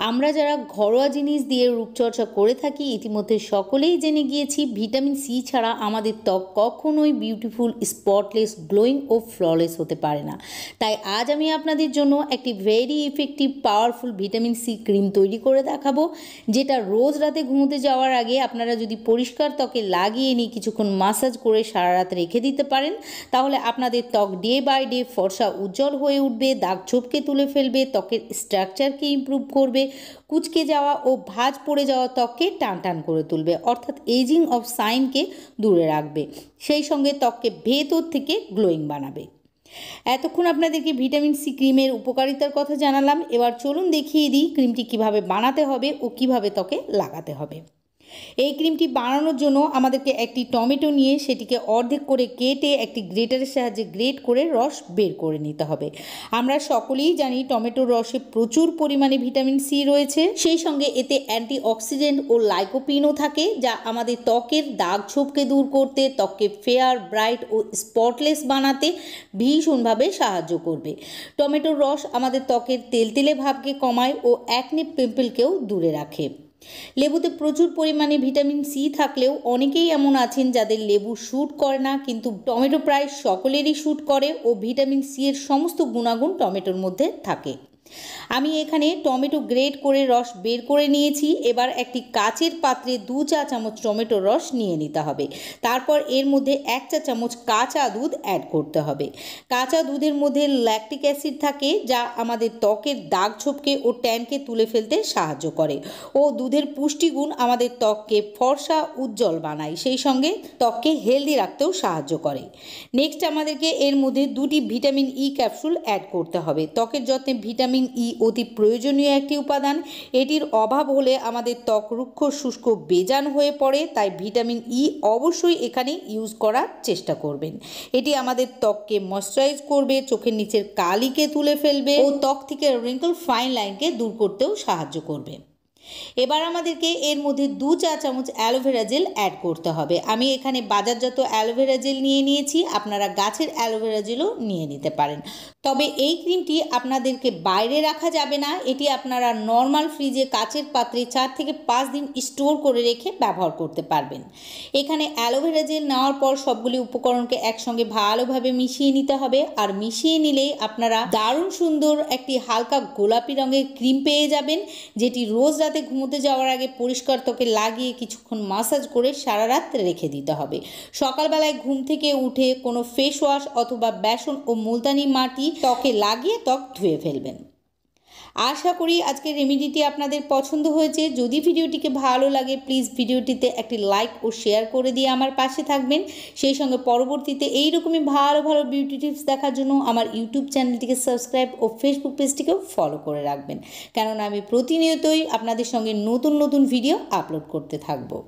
আমরা যারা ঘরোয়া জিনিস দিয়ে রূপচর্চা করে থাকি ইতিমধ্যে সকলেই জেনে গিয়েছি ভিটামিন সি ছাড়া আমাদের ত্বক কখনোই বিউটিফুল, স্পটলেস, গ্লোয়িং ও ফ্ললেস হতে পারে না। তাই আজ আমি আপনাদের জন্য একটি very effective powerful vitamin C cream তৈরি করে দেখাবো, যেটা রোজ রাতে ঘুমোতে যাওয়ার আগে আপনারা যদি পরিষ্কার ত্বকে লাগিয়ে নিয়ে কিছুক্ষণ মাসাজ করে সারা রাত রেখে দিতে পারেন, তাহলে আপনাদের ত্বক ডে বাই ডে ফর্সা, উজ্জ্বল হয়ে উঠবে, দাগ ছোপকে তুলে ফেলবে, ত্বকের স্ট্রাকচারকে ইমপ্রুভ করবে, কুচকে যাওয়া ও ভাঁজ পড়ে যাওয়া ত্বককে টান টান করে তুলবে, অর্থাৎ এজিং অফ সাইনকে দূরে রাখবে, সেই সঙ্গে ত্বককে ভেতর থেকে গ্লোয়িং বানাবে। এতক্ষণ আপনাদেরকে ভিটামিন সি ক্রিমের উপকারিতার কথা জানালাম। এবার চলুন দেখিয়ে দিই ক্রিমটি কিভাবে বানাতে হবে ও কিভাবে ত্বকে লাগাতে হবে। এই ক্রিমটি বানানোর জন্য আমাদেরকে একটি টমেটো নিয়ে সেটিকে অর্ধেক করে কেটে একটি গ্রেটারের সাহায্যে গ্রেট করে রস বের করে নিতে হবে। আমরা সকলেই জানি টমেটোর রসে প্রচুর পরিমাণে ভিটামিন সি রয়েছে, সেই সঙ্গে এতে অ্যান্টিঅক্সিডেন্ট ও লাইকোপিনও থাকে, যা আমাদের ত্বকের দাগ ছোপকে দূর করতে, ত্বককে ফেয়ার, ব্রাইট ও স্পটলেস বানাতে ভীষণভাবে সাহায্য করবে। টমেটোর রস আমাদের ত্বকের তেলতেলে ভাবকে কমায় ও অ্যাকনে পিম্পলকেও দূরে রাখে। লেবুতে প্রচুর পরিমাণে ভিটামিন সি থাকলেও অনেকেই এমন আছেন যাদের লেবু শ্যুট করে না, কিন্তু টমেটো প্রায় সকলেরই শ্যুট করে ও ভিটামিন সি এর সমস্ত গুণাগুণ টমেটোর মধ্যে থাকে। আমি এখানে টমেটো গ্রেট করে রস বের করে নিয়েছি। এবার একটি কাচের পাত্রে 2 চা চামচ টমেটোর রস নিয়ে নিতে হবে। তারপর এর মধ্যে 1 চা চামচ কাঁচা দুধ অ্যাড করতে হবে। কাঁচা দুধের মধ্যে ল্যাকটিক অ্যাসিড থাকে, যা আমাদের ত্বকের দাগ ছোপকে ও ট্যানকে তুলে ফেলতে সাহায্য করে ও দুধের পুষ্টিগুণ আমাদের ত্বককে ফর্সা, উজ্জ্বল বানায়, সেই সঙ্গে ত্বককে হেলদি রাখতেও সাহায্য করে। নেক্সট আমাদেরকে এর মধ্যে 2টি ভিটামিন ই ক্যাপসুল অ্যাড করতে হবে। ত্বকের যত্নে ভিটামিন ই অতি প্রয়োজনীয় একটি উপাদান। এটির অভাব হলে আমাদের ত্বক রুক্ষ, শুষ্ক, বেজান হয়ে পড়ে, তাই ভিটামিন ই অবশ্যই এখানে ইউজ করার চেষ্টা করবেন। এটি আমাদের ত্বককে ময়শ্চারাইজ করবে, চোখের নিচের কালিকে তুলে ফেলবে ও ত্বক থেকে রিঙ্কল ফাইন লাইনকে দূর করতেও সাহায্য করবে। এবার আমাদেরকে এর মধ্যে 2 চা চামচ অ্যালোভেরা জেল অ্যাড করতে হবে। আমি এখানে বাজারজাত অ্যালোভেরা জেল নিয়ে নিয়েছি, আপনারা গাছের অ্যালোভেরা জেলও নিয়ে নিতে পারেন। তবে এই ক্রিমটি আপনাদেরকে বাইরে রাখা যাবে না, এটি আপনারা নর্মাল ফ্রিজে কাচের পাত্রে 4 থেকে 5 দিন স্টোর করে রেখে ব্যবহার করতে পারবেন। এখানে অ্যালোভেরা জেল নেওয়ার পর সবগুলি উপকরণকে একসঙ্গে ভালোভাবে মিশিয়ে নিতে হবে, আর মিশিয়ে নিলেই আপনারা দারুণ সুন্দর একটি হালকা গোলাপি রঙের ক্রিম পেয়ে যাবেন, যেটি রোজ রাতে ঘুমোতে যাওয়ার আগে পরিষ্কার ত্বকে লাগিয়ে কিছুক্ষণ মাসাজ করে সারা রাত রেখে দিতে হবে। সকালবেলায় ঘুম থেকে উঠে কোনো ফেস ওয়াশ অথবা বেসন ও মুলতানি মাটি ত্বকে লাগিয়ে ত্বক ধুয়ে ফেলবেন। আশা করি আজকের রেমেডিটি আপনাদের পছন্দ হয়েছে। যদি ভিডিওটিকে ভালো লাগে প্লিজ ভিডিওটিতে একটি লাইক ও শেয়ার করে দিয়ে আমার পাশে থাকবেন। সেই সঙ্গে পরবর্তীতে এইরকমই ভালো ভালো বিউটি টিপস দেখার জন্য আমার ইউটিউব চ্যানেলটিকে সাবস্ক্রাইব ও ফেসবুক পেজটিকেও ফলো করে রাখবেন, কেননা আমি প্রতিনিয়তই আপনাদের সঙ্গে নতুন নতুন ভিডিও আপলোড করতে থাকবো।